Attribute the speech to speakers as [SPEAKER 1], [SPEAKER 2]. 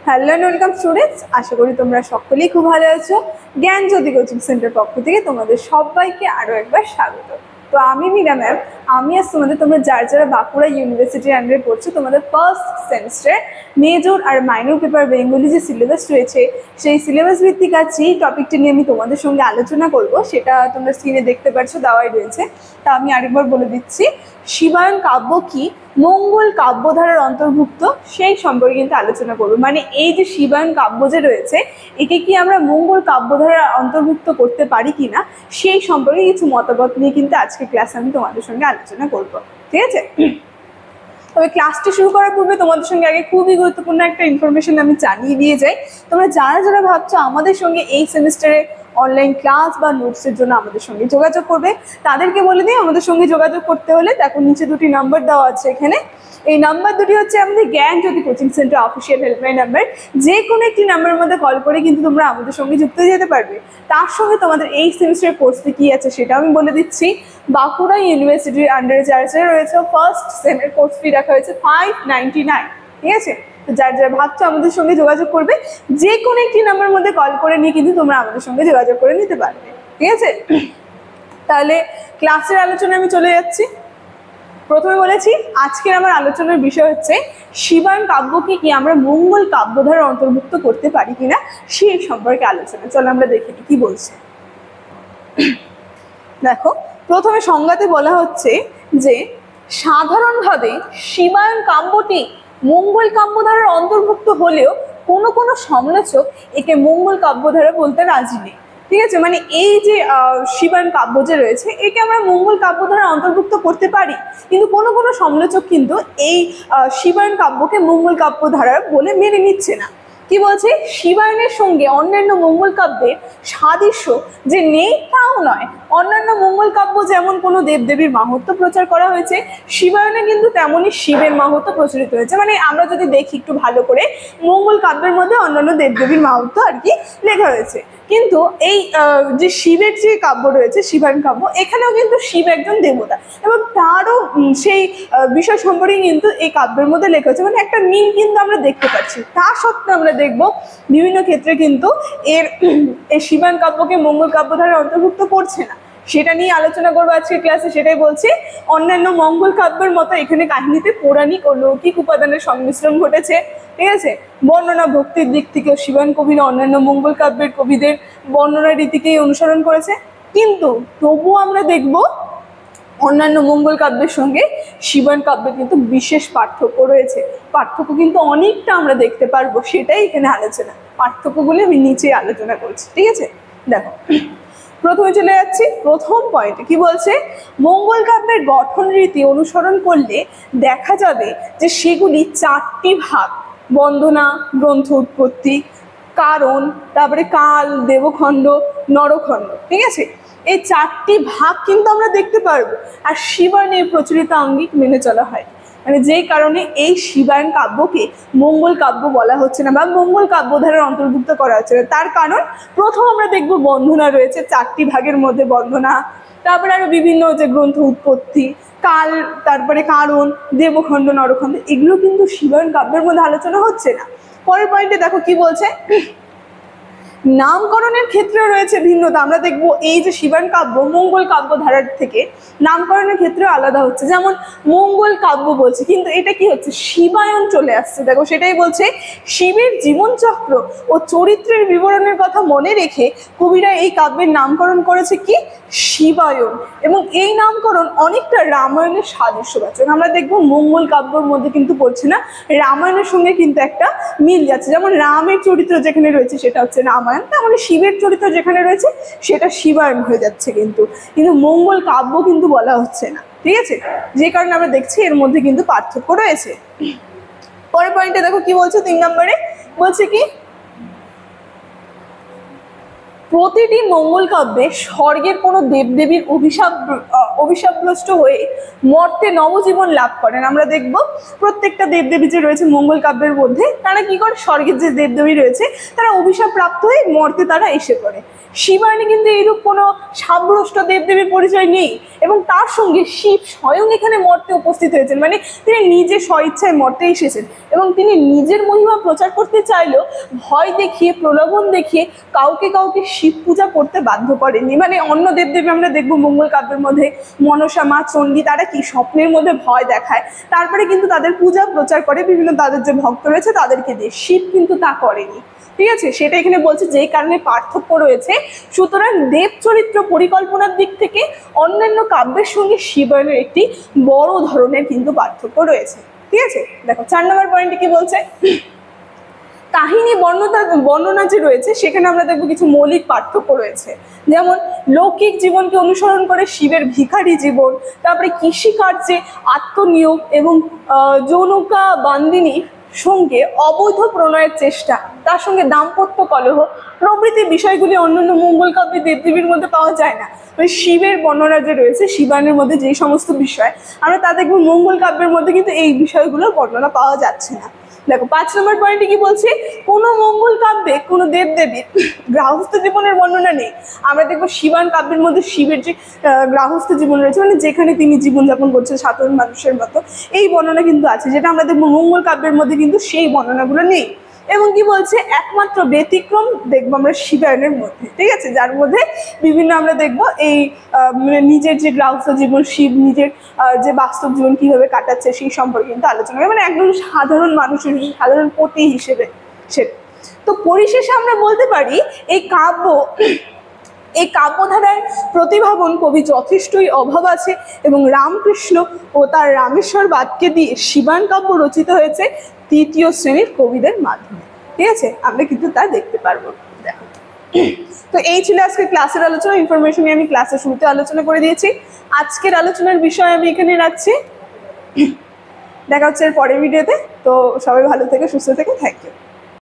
[SPEAKER 1] Hello and welcome students, আশা করি তোমরা সকলেই খুব ভালো আছো। জ্ঞানজ্যোতি কোচিং সেন্টার পক্ষ থেকে তোমাদের সবাইকে আরও একবার স্বাগত। তো আমি মীরা ম্যাম, আমি আজ তোমরা যারা বাঁকুড়া ইউনিভার্সিটির আন্ডারে পড়ছো, তোমাদের ফার্স্ট সেমিস্টার মেজর আর মাইনর পেপার বেঙ্গলি যে সিলেবাস রয়েছে, সেই সিলেবাস ভিত্তিক আজ যেই টপিকটি নিয়ে আমি তোমাদের সঙ্গে আলোচনা করব, সেটা তোমরা স্ক্রিনে দেখতে পাচ্ছ, দেওয়াই রয়েছে। তা আমি আরেকবার বলে দিচ্ছি, শিবায়ন কাব্য কি, মঙ্গল কাব্যধারার অন্তর্ভুক্ত, সেই সম্পর্কে কিন্তু আলোচনা করবো। মানে এই যে শিবায়ন কাব্য যে রয়েছে, একে কি আমরা মঙ্গল কাব্যধারার অন্তর্ভুক্ত করতে পারি কিনা, সেই সম্পর্কে কিছু মতামত নিয়ে কিন্তু আজকে ক্লাস আমি তোমাদের সঙ্গে আলোচনা করবো। ঠিক আছে? তবে ক্লাসটি শুরু করার পূর্বে তোমাদের সঙ্গে আগে খুবই গুরুত্বপূর্ণ একটা ইনফরমেশন আমি জানিয়ে দিয়ে যাই। তোমরা যারা ভাবছো আমাদের সঙ্গে এই সেমিস্টারে অনলাইন ক্লাস বা নোটসের জন্য আমাদের সঙ্গে যোগাযোগ করবে, তাদেরকে বলে দিই আমাদের সঙ্গে যোগাযোগ করতে হলে দেখো নিচে দুটি নাম্বার দেওয়া আছে এখানে। এই নাম্বার দুটি হচ্ছে আমাদের Gyanjyoti coaching centre official helpline number. যে কোনো একটি নাম্বারের মধ্যে কল করে কিন্তু তোমরা আমাদের সঙ্গে যুক্ত হয়ে যেতে পারবে। তার সঙ্গে তোমাদের এই সেমিস্টারের কোর্সে কী আছে সেটা আমি বলে দিচ্ছি। বাঁকুড়া ইউনিভার্সিটির আন্ডারে যারা রয়েছে, ফার্স্ট সেমের কোর্স ফি রাখা হয়েছে 599। ঠিক আছে? তো যারা ভাবছো আমাদের সঙ্গে যোগাযোগ করবে, যে কোনো একটি নাম্বারের মধ্যে কল করে নিয়ে কিন্তু তোমরা আমাদের সঙ্গে যোগাযোগ করে নিতে পারবে। ঠিক আছে? তাহলে ক্লাসের আলোচনায় আমি চলে যাচ্ছি। প্রথমে বলেছি আজকের আমার আলোচনার বিষয় হচ্ছে শিবায়ন কাব্যকে কি আমরা মঙ্গল কাব্যধারার অন্তর্ভুক্ত করতে পারি কিনা, সেই সম্পর্কে আলোচনা। চলো আমরা দেখি কি বলছে। দেখো, প্রথমে সংজ্ঞাতে বলা হচ্ছে যে সাধারণভাবে শিবায়ন কাব্যটি মঙ্গল কাব্যধারার অন্তর্ভুক্ত হলেও কোনো কোনো সমালোচক একে মঙ্গল কাব্যধারা বলতে রাজি নেই। ঠিক আছে? মানে এই যে শিবায়ন কাব্য যে রয়েছে, একে আমরা মঙ্গল কাব্যধারার অন্তর্ভুক্ত করতে পারি, কিন্তু কোনো কোনো সমালোচক কিন্তু এই শিবায়ন কাব্যকে মঙ্গল কাব্যধারা বলে মেনে নিচ্ছে না। কি বলছে? শিবায়নের সঙ্গে অন্যান্য মঙ্গল কাব্যের সাদৃশ্য যে নেই তাও নয়। অন্যান্য মঙ্গল কাব্য যেমন কোনো দেবদেবীর মাহাত্ম্য প্রচার করা হয়েছে, শিবায়নে কিন্তু তেমনই শিবের মাহাত্ম্য প্রচলিত হয়েছে। মানে আমরা যদি দেখি একটু ভালো করে, মঙ্গল কাব্যের মধ্যে অন্যান্য দেবদেবীর মাহাত্ম্য আর কি লেখা হয়েছে, কিন্তু এই যে শিবের যে কাব্য রয়েছে শিবায়ন কাব্য, এখানেও কিন্তু শিব একজন দেবতা এবং তারও সেই বিষয় সম্পর্কে কিন্তু এই কাব্যের মধ্যে লেখা হয়েছে। মানে একটা মিল কিন্তু আমরা দেখতে পাচ্ছি। তা সত্ত্বেও আমরা দেখব বিভিন্ন ক্ষেত্রে কিন্তু এই শিবায়ন কাব্যকে মঙ্গল কাব্যধারার অন্তর্ভুক্ত করছে না। সেটা নিয়ে আলোচনা করবো আজকে ক্লাসে। সেটাই বলছি, অন্যান্য মঙ্গল কাব্যের মতো এখানে কাহিনীতে পৌরাণিক ও লৌকিক উপাদানের সংমিশ্রণ ঘটেছে। ঠিক আছে? বর্ণনা ভক্তির দিক থেকেও শিবায়ন কবিরা অন্যান্য মঙ্গল কাব্যের কবিদের বর্ণনা রীতিকেই অনুসরণ করেছে, কিন্তু তবুও আমরা দেখব অন্যান্য মঙ্গল কাব্যের সঙ্গে শিবায়ন কাব্যের কিন্তু বিশেষ পার্থক্য রয়েছে। পার্থক্য কিন্তু অনেকটা আমরা দেখতে পারবো, সেটাই এখানে আলোচনা। পার্থক্যগুলি আমি নিচে আলোচনা করছি। ঠিক আছে? দেখো, প্রথমে চলে যাচ্ছি প্রথম পয়েন্টে। কি বলছে? মঙ্গল কাব্যের গঠন রীতি অনুসরণ করলে দেখা যাবে যে সেগুলি চারটি ভাগ: বন্দনা, গ্রন্থ উৎপত্তি, কারণ, তারপরে কাল, দেবখণ্ড, নরখণ্ড। ঠিক আছে? এই চারটি ভাগ কিন্তু আমরা দেখতে পারবো। আর শিবায়নের প্রচলিত আঙ্গিক মেনে চলা হয়, মানে যেই কারণে এই শিবায়ন কাব্যকে মঙ্গল কাব্য বলা হচ্ছে না বা মঙ্গল কাব্যধারার অন্তর্ভুক্ত করা হচ্ছে না। তার কারণ প্রথম আমরা দেখব বন্দনা রয়েছে, চারটি ভাগের মধ্যে বন্দনা, তারপরে আরো বিভিন্ন যে গ্রন্থ উৎপত্তি, কাল, তারপরে কারণ, দেবখণ্ড, নরখণ্ড, এগুলো কিন্তু শিবায়ন কাব্যের মধ্যে আলোচনা হচ্ছে না। পরের পয়েন্টে দেখো কি বলছে, নামকরণের ক্ষেত্রে রয়েছে ভিন্নতা। আমরা দেখব এই যে শিবায়ন কাব্য মঙ্গল কাব্যধারার থেকে নামকরণের ক্ষেত্রে আলাদা হচ্ছে। যেমন মঙ্গল কাব্য বলছে, কিন্তু এটা কি হচ্ছে? শিবায়ন চলে আসছে। দেখো, সেটাই বলছে, শিবের জীবনচক্র ও চরিত্রের বিবরণের কথা মনে রেখে কবিরা এই কাব্যের নামকরণ করেছে কি? শিবায়ন। এবং এই নামকরণ অনেকটা রামায়ণের সাদৃশ্যবাচক। আমরা দেখব মঙ্গল কাব্যের মধ্যে কিন্তু পড়ছে না, রামায়ণের সঙ্গে কিন্তু একটা মিল যাচ্ছে। যেমন রামের চরিত্র যেখানে রয়েছে সেটা হচ্ছে রামায়ণ, তাহলে শিবের চরিত্র যেখানে রয়েছে সেটা শিবায়ন হয়ে যাচ্ছে। কিন্তু মঙ্গল কাব্য কিন্তু বলা হচ্ছে না। ঠিক আছে? যে কারণে আমরা দেখছি এর মধ্যে কিন্তু পার্থক্য রয়েছে। পরের পয়েন্টে দেখো কি বলছে, 3 নম্বরে বলছে কি, প্রতিটি মঙ্গল কাব্যে স্বর্গের কোনো দেবদেবীর অভিশাপগ্রস্ত হয়ে মর্তে নবজীবন লাভ করেন। আমরা দেখব প্রত্যেকটা দেবদেবী যে রয়েছে মঙ্গল কাব্যের মধ্যে, তারা কি করে, স্বর্গের যে দেবদেবী রয়েছে তারা অভিশাপ প্রাপ্ত হয়ে মর্তে তারা এসে পড়ে। শিবায়নে কিন্তু এইরূপ কোনো সাব্রষ্ট দেবদেবীর পরিচয় নেই, এবং তার সঙ্গে শিব স্বয়ং এখানে মর্তে উপস্থিত হয়েছেন, মানে তিনি নিজে স্বইচ্ছায় মর্তে এসেছেন, এবং তিনি নিজের মহিমা প্রচার করতে চাইলেও ভয় দেখিয়ে, প্রলোভন দেখিয়ে কাউকে কাউকে শিব পূজা করতে বাধ্য করেননি। মানে অন্য দেবদেবী আমরা দেখবো মঙ্গল কাব্যের মধ্যে, মনসা মা, চণ্ডী, তারা কি স্বপ্নের মধ্যে ভয় দেখায়, তারপরে কিন্তু তাদের পূজা প্রচার করে বিভিন্ন তাদের যে ভক্ত রয়েছে তাদেরকে দিয়ে। শিব কিন্তু তা করেনি, ঠিক আছে? সেটা এখানে বলছে যেই কারণে পার্থক্য রয়েছে। সুতরাং দেব চরিত্র পরিকল্পনার দিক থেকে অন্যান্য কাব্যের সঙ্গে শিবায়নের একটি বড় ধরনের কিন্তু পার্থক্য রয়েছে, ঠিক আছে? দেখো 4 নম্বর পয়েন্টে কি বলছে, কাহিনী বর্ণনা যে রয়েছে সেখানে আমরা দেখবো কিছু মৌলিক পার্থক্য রয়েছে। যেমন লৌকিক জীবনকে অনুসরণ করে শিবের ভিখারি জীবন, তারপরে কৃষিকার্যে আত্মনিয়োগ এবং যৌনকা বান্দিনীর সঙ্গে অবৈধ প্রণয়ের চেষ্টা, তার সঙ্গে দাম্পত্য কলহ প্রভৃতি বিষয়গুলি অন্যান্য মঙ্গল কাব্যে দেবদেবীর মধ্যে পাওয়া যায় না। মানে শিবের বর্ণনা যে রয়েছে শিবায়নের মধ্যে যেই সমস্ত বিষয় আমরা তা দেখবো মঙ্গল কাব্যের মধ্যে কিন্তু এই বিষয়গুলোর বর্ণনা পাওয়া যাচ্ছে না। দেখো 5 নম্বর পয়েন্টে কি বলছে, কোনো মঙ্গল কাব্যে কোনো দেবদেবীর গৃহস্থ জীবনের বর্ণনা নেই। আমরা দেখবো শিবায়ন কাব্যের মধ্যে শিবের যে গৃহস্থ জীবন রয়েছে, মানে যেখানে তিনি জীবনযাপন করছেন সাধারণ মানুষের মতো, এই বর্ণনা কিন্তু আছে, যেটা আমরা দেখবো মঙ্গল কাব্যের মধ্যে কিন্তু সেই বর্ণনাগুলো নেই। এবং কি বলছে, একমাত্র ব্যতিক্রম দেখবো আমরা শিবায়নের মধ্যে, ঠিক আছে, যার মধ্যে বিভিন্ন আমরা দেখবো এই মানে নিজের যে গৃহস্থ জীবন, শিব নিজের যে বাস্তব জীবন কিভাবে কাটাচ্ছে সেই সম্পর্কে কিন্তু আলোচনা করে, মানে একদম সাধারণ মানুষের সাধারণ পতি হিসেবে সেটা। তো পরিশেষে আমরা বলতে পারি এই কাব্যধারার প্রতিভাবন কবি যথেষ্টই অভাব আছে, এবং রামকৃষ্ণ ও তার রামেশ্বর বাদকে দিয়ে শিবায়ন কাব্য রচিত হয়েছে তৃতীয় শ্রেণীর কবিদের মাধ্যমে, ঠিক আছে? আমরা কিন্তু তা দেখতে পারবো। দেখো, তো এই ছিল আজকে ক্লাসের আলোচনা। ইনফরমেশন আমি ক্লাসের শুরুতে আলোচনা করে দিয়েছি। আজকের আলোচনার বিষয় আমি এখানে রাখছি। দেখা হচ্ছে এর পরের ভিডিওতে। তো সবাই ভালো থেকে সুস্থ থেকে, থ্যাংক ইউ।